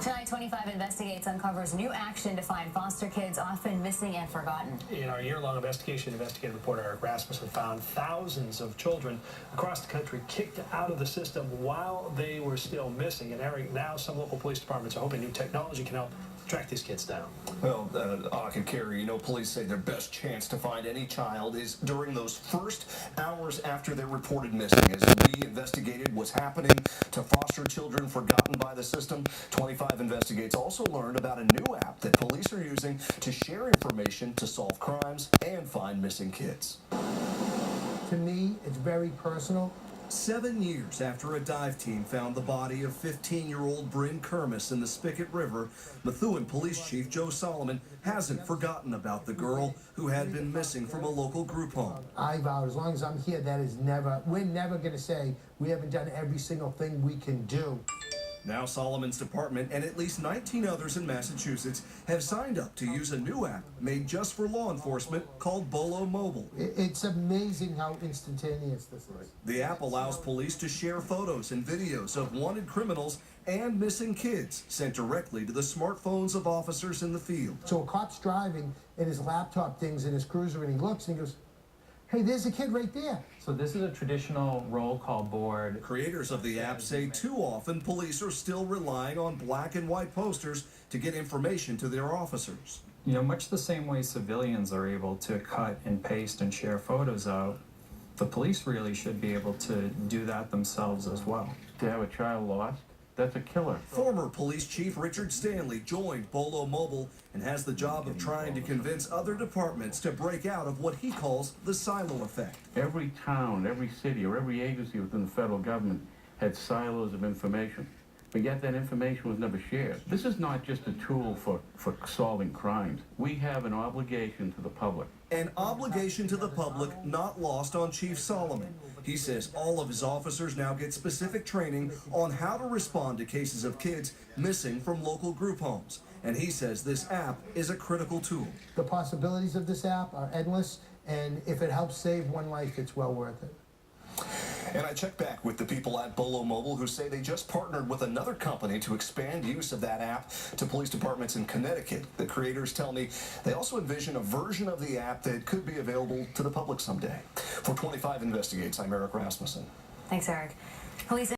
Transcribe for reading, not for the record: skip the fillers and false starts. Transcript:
Tonight, 25 Investigates uncovers new action to find foster kids often missing and forgotten. In our year-long investigation, investigative reporter Eric Rasmussen found thousands of children across the country kicked out of the system while they were still missing. And Eric, now some local police departments are hoping new technology can help track these kids down. Well, Anna and Carrie, police say their best chance to find any child is during those first hours after they're reported missing. As we investigated what's happening to foster children forgotten by the system, 25 Investigates also learned about a new app that police are using to share information to solve crimes and find missing kids. To me, it's very personal. 7 years after a dive team found the body of 15-year-old Bryn Kermis in the Spigot River, Methuen Police Chief Joe Solomon hasn't forgotten about the girl who had been missing from a local group home. I vow, as long as I'm here, we're never going to say we haven't done every single thing we can do. Now Solomon's department and at least 19 others in Massachusetts have signed up to use a new app made just for law enforcement called BOLO Mobile. It's amazing how instantaneous this is. The app allows police to share photos and videos of wanted criminals and missing kids sent directly to the smartphones of officers in the field. So a cop's driving and his laptop dings in his cruiser and he looks and he goes, hey, there's a kid right there. So this is a traditional roll call board. Creators of the app say too often police are still relying on black and white posters to get information to their officers. Much the same way civilians are able to cut and paste and share photos out, the police really should be able to do that themselves as well. To have a child lost, that's a killer. Former Police Chief Richard Stanley joined BOLO Mobile and has the job of trying to convince other departments to break out of what he calls the silo effect. Every town, every city, or every agency within the federal government had silos of information, but yet that information was never shared. This is not just a tool for solving crimes. We have an obligation to the public. An obligation to the public not lost on Chief Solomon. He says all of his officers now get specific training on how to respond to cases of kids missing from local group homes. And he says this app is a critical tool. The possibilities of this app are endless, and if it helps save one life, it's well worth it. And I checked back with the people at BOLO Mobile who say they just partnered with another company to expand use of that app to police departments in Connecticut. The creators tell me they also envision a version of the app that could be available to the public someday. For 25 Investigates, I'm Eric Rasmussen. Thanks, Eric. Police